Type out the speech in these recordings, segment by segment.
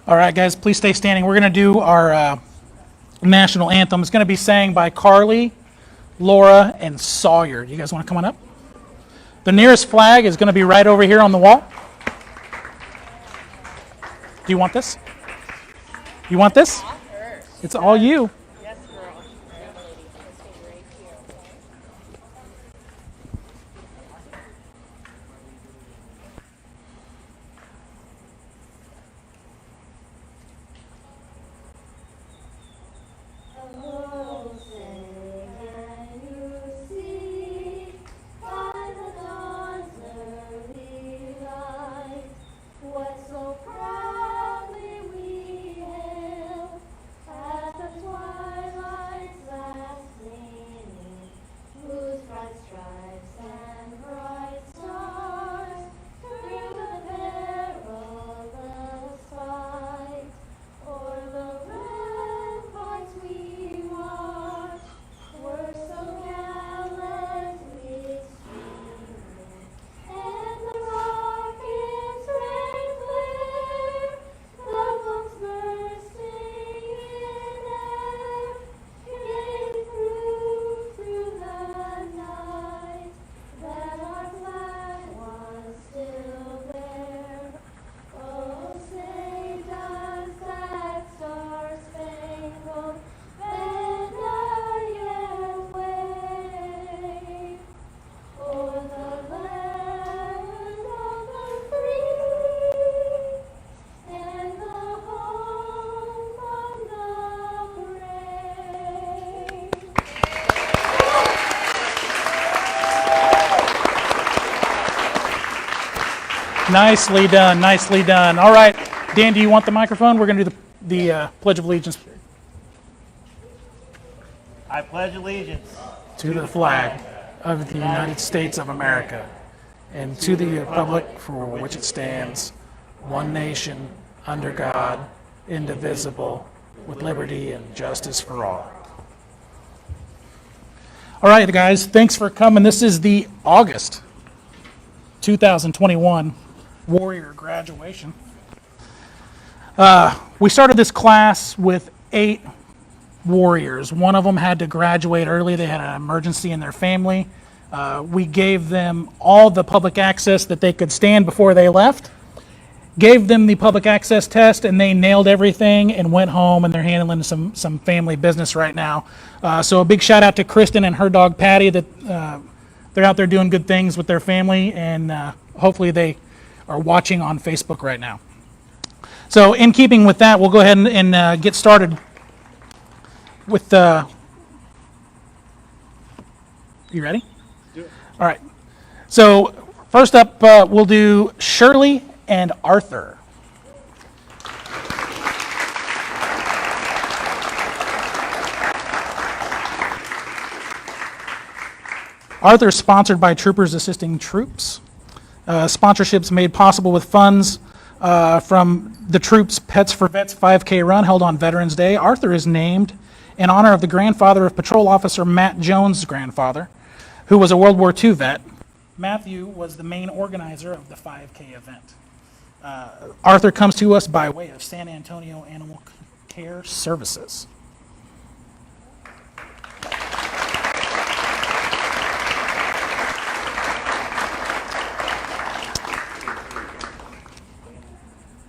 All right, guys, please stay standing. We're going to do our national anthem. It's going to be sang by Carly, Laura, and Sawyer. You guys want to come on up? The nearest flag is going to be right over here on the wall. Do you want this? You want this? It's all you. Yes, girl. Nicely done, nicely done. All right, Dan, do you want the microphone? We're going to do the Pledge of Allegiance. I pledge allegiance to the flag of the United States of America and to the republic for which it stands, one nation, under God, indivisible, with liberty and justice for all. All right, guys, thanks for coming. This is the August 2021 Warrior graduation. We started this class with 8 Warriors. One of them had to graduate early. They had an emergency in their family. We gave them all the public access that they could stand before they left. Gave them the public access test, and they nailed everything and went home, and they're handling some family business right now. So a big shout out to Kristen and her dog Patty that they're out there doing good things with their family, and hopefully they are watching on Facebook right now. So in keeping with that, we'll go ahead and get started with you ready? Do it. All right. So first up, we'll do Shirley and Arthur. Arthur is sponsored by Troopers Assisting Troops. Sponsorships made possible with funds from the Troops Pets for Vets 5K run held on Veterans Day. Arthur is named in honor of the grandfather of Patrol Officer Matt Jones' grandfather, who was a World War II vet. Matthew was the main organizer of the 5K event. Arthur comes to us by way of San Antonio Animal Care Services.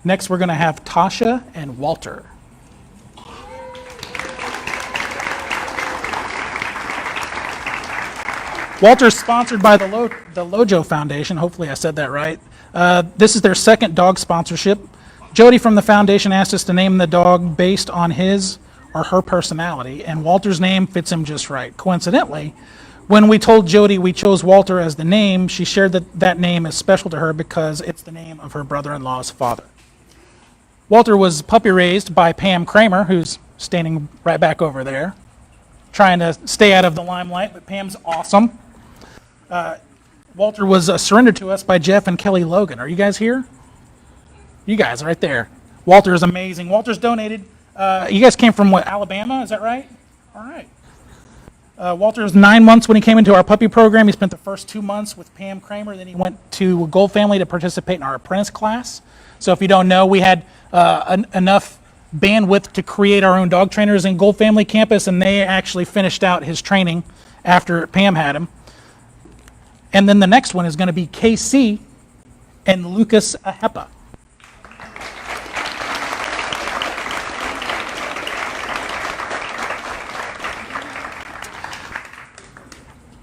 Next, we're going to have Tasha and Walter. Walter is sponsored by the Lojo Foundation. Hopefully I said that right. This is their second dog sponsorship. Jody from the foundation asked us to name the dog based on his or her personality, and Walter's name fits him just right. Coincidentally, when we told Jody we chose Walter as the name, she shared that that name is special to her because it's the name of her brother-in-law's father. Walter was puppy raised by Pam Kramer, who's standing right back over there, trying to stay out of the limelight, but Pam's awesome. Walter was surrendered to us by Jeff and Kelly Logan. Are you guys here? You guys right there. Walter is amazing. Walter's donated. You guys came from what, Alabama? Is that right? All right. Walter was 9 months when he came into our puppy program. He spent the first 2 months with Pam Kramer. Then he went to Gold Family to participate in our apprentice class. So if you don't know, we had enough bandwidth to create our own dog trainers in Gold Family Campus, and they actually finished out his training after Pam had him. And then the next one is going to be KC and Lucas Ahepa.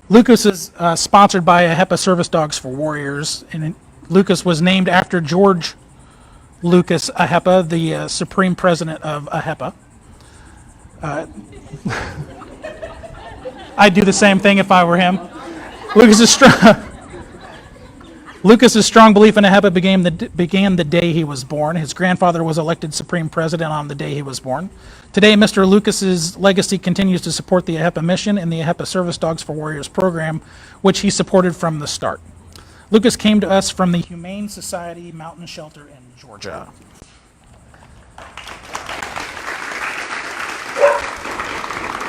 Lucas is sponsored by Ahepa Service Dogs for Warriors, and Lucas was named after George Lucas Ahepa, the supreme president of Ahepa. I'd do the same thing if I were him. Lucas's strong belief in Ahepa began the day he was born. His grandfather was elected supreme president on the day he was born. Today, Mr. Lucas's legacy continues to support the Ahepa mission and the Ahepa Service Dogs for Warriors program, which he supported from the start. Lucas came to us from the Humane Society Mountain Shelter in Georgia.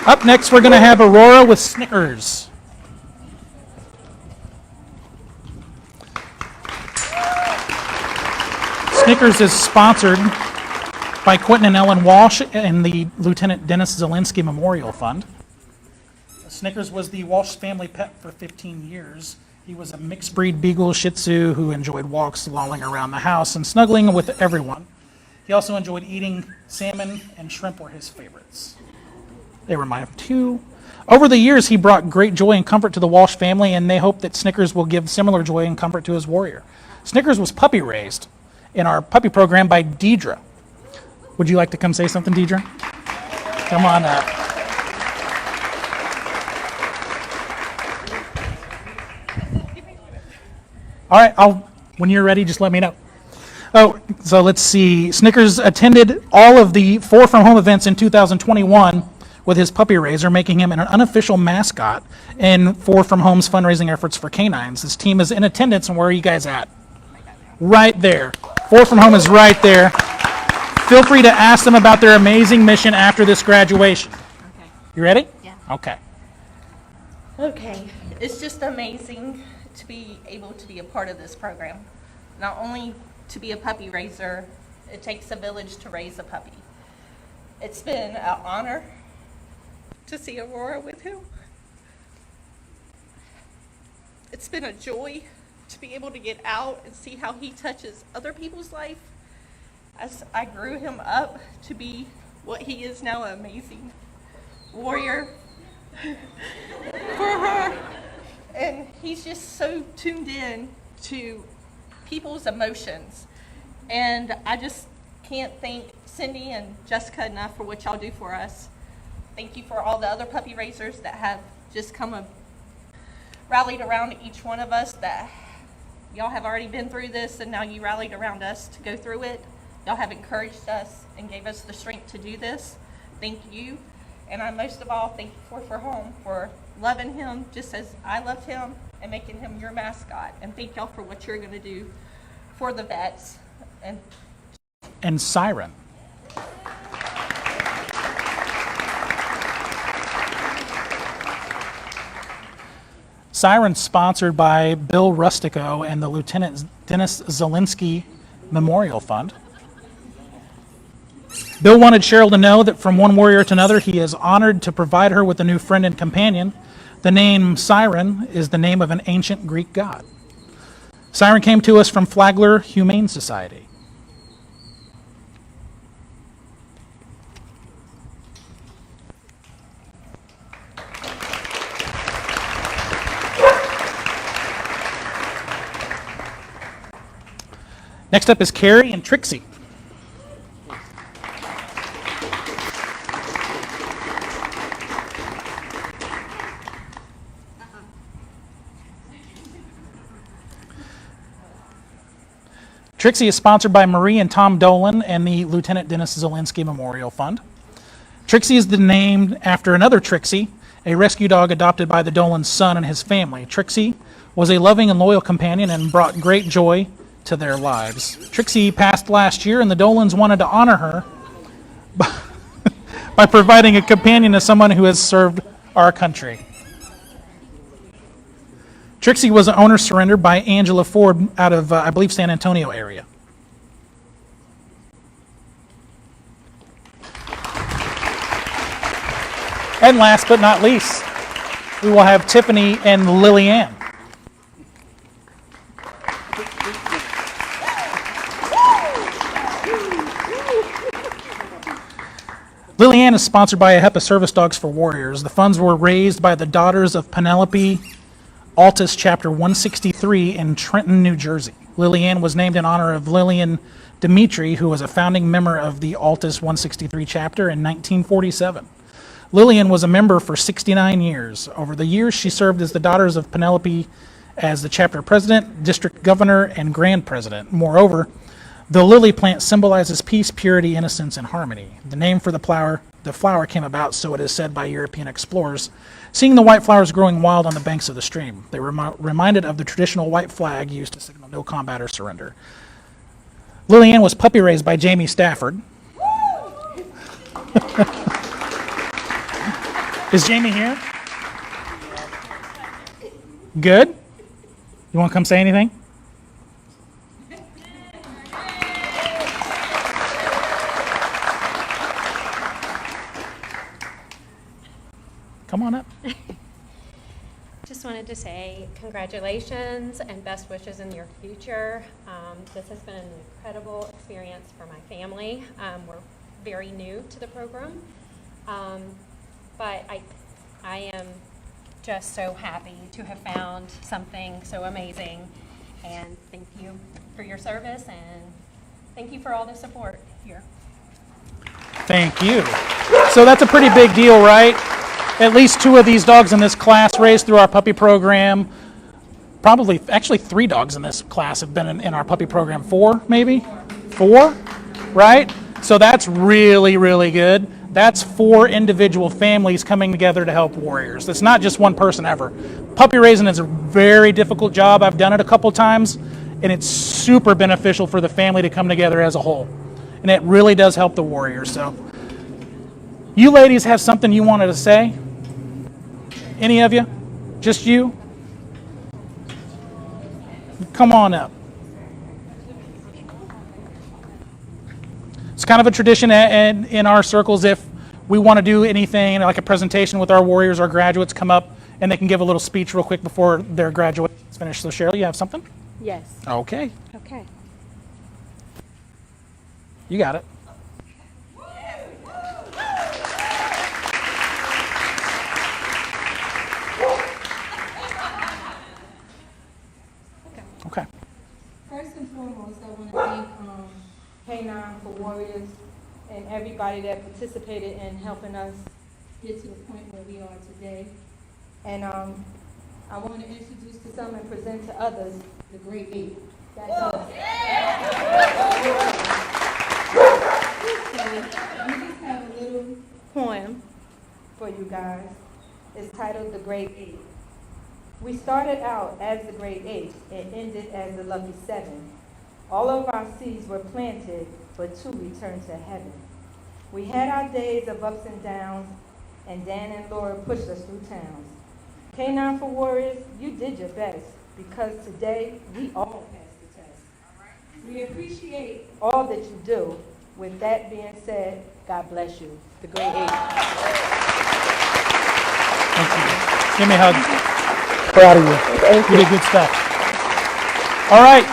Up next, we're going to have Aurora with Snickers. Snickers is sponsored by Quentin and Ellen Walsh and the Lieutenant Dennis Zielinski Memorial Fund. Snickers was the Walsh family pet for 15 years. He was a mixed breed Beagle Shih Tzu who enjoyed walks, lolling around the house, and snuggling with everyone. He also enjoyed eating salmon, and shrimp were his favorites. They were mine too. Over the years, he brought great joy and comfort to the Walsh family, and they hope that Snickers will give similar joy and comfort to his warrior. Snickers was puppy raised in our puppy program by Deidre. Would you like to come say something, Deidre? Come on up. All right, when you're ready, just let me know. Oh, so let's see. Snickers attended all of the 4 From Home events in 2021 with his puppy raiser, making him an unofficial mascot in 4 From Home's fundraising efforts for K9s. His team is in attendance, and where are you guys at? Right there. 4 From Home is right there. Feel free to ask them about their amazing mission after this graduation. Okay. You ready? Yeah. Okay. Okay. It's just amazing to be able to be a part of this program. Not only to be a puppy raiser, it takes a village to raise a puppy. It's been an honor to see Aurora with him. It's been a joy to be able to get out and see how he touches other people's life. As I grew him up to be what he is now, an amazing warrior for her. And he's just so tuned in to people's emotions. And I just can't thank Cindy and Jessica enough for what y'all do for us. Thank you for all the other puppy raisers that have just come and rallied around each one of us, that y'all have already been through this and now you rallied around us to go through it. Y'all have encouraged us and gave us the strength to do this. Thank you. And I most of all thank you for Home for loving him just as I loved him and making him your mascot. And thank y'all for what you're going to do for the vets. And Siren. Siren sponsored by Bill Rustico and the Lieutenant Dennis Zielinski Memorial Fund. Bill wanted Cheryl to know that from one warrior to another, he is honored to provide her with a new friend and companion. The name Siren is the name of an ancient Greek god. Siren came to us from Flagler Humane Society. Next up is Callie and Trixie. Trixie is sponsored by Marie and Tom Dolan and the Lieutenant Dennis Zielinski Memorial Fund. Trixie is named after another Trixie, a rescue dog adopted by the Dolan's son and his family. Trixie was a loving and loyal companion and brought great joy to their lives. Trixie passed last year, and the Dolans wanted to honor her by providing a companion to someone who has served our country. Trixie was an owner surrendered by Angela Ford out of, I believe, San Antonio area. And last but not least, we will have Tiffany and Lillian. Lillian is sponsored by AHEPA Service Dogs for Warriors. The funds were raised by the Daughters of Penelope Altus Chapter 163 in Trenton, New Jersey. Lillian was named in honor of Lillian Dimitri, who was a founding member of the Altus 163 chapter in 1947. Lillian was a member for 69 years. Over the years, she served as the Daughters of Penelope as the chapter president, district governor, and grand president. Moreover, the lily plant symbolizes peace, purity, innocence, and harmony. The name for the flower came about, so it is said by European explorers, seeing the white flowers growing wild on the banks of the stream. They were reminded of the traditional white flag used to signal no combat or surrender. Lillian was puppy raised by Jamie Stafford. Is Jamie here? Good? You want to come say anything? Come on up. Just wanted to say congratulations and best wishes in your future. This has been an incredible experience for my family. We're very new to the program, but I am just so happy to have found something so amazing. And thank you for your service, and thank you for all the support here. Thank you. So that's a pretty big deal, right? At least 2 of these dogs in this class raised through our puppy program. Probably, actually 3 dogs in this class have been in our puppy program. 4, maybe? 4, right? So that's really, really good. That's 4 individual families coming together to help warriors. It's not just one person ever. Puppy raising is a very difficult job. I've done it a couple times, and it's super beneficial for the family to come together as a whole. And it really does help the warriors. So, you ladies have something you wanted to say? Any of you? Just you? Come on up. It's kind of a tradition in our circles. If we want to do anything like a presentation with our warriors, our graduates come up and they can give a little speech real quick before their graduation is finished. So Shirley, you have something? Yes. Okay. Okay. You got it. Okay. First and foremost, I want to thank K9 for Warriors and everybody that participated in helping us get to the point where we are today. And I want to introduce to some and present to others the Great 8. That's us. So we just have a little poem for you guys. It's titled The Great 8. We started out as the Great 8 and ended as the Lucky 7. All of our seeds were planted, but 2 returned to heaven. We had our days of ups and downs, and Dan and Laura pushed us through towns. K9 for Warriors, you did your best, because today we all passed the test. We appreciate all that you do. With that being said, God bless you. The Great 8. Thank you. Give me a hug. Proud of you. You did good stuff. All right.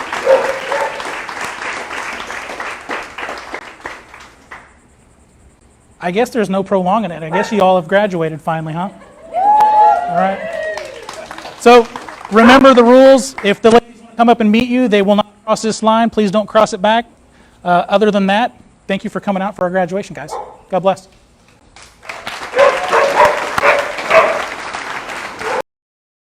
I guess there's no prolonging it. I guess you all have graduated finally, huh? All right. So remember the rules. If the ladies want to come up and meet you, they will not cross this line. Please don't cross it back. Other than that, thank you for coming out for our graduation, guys. God bless.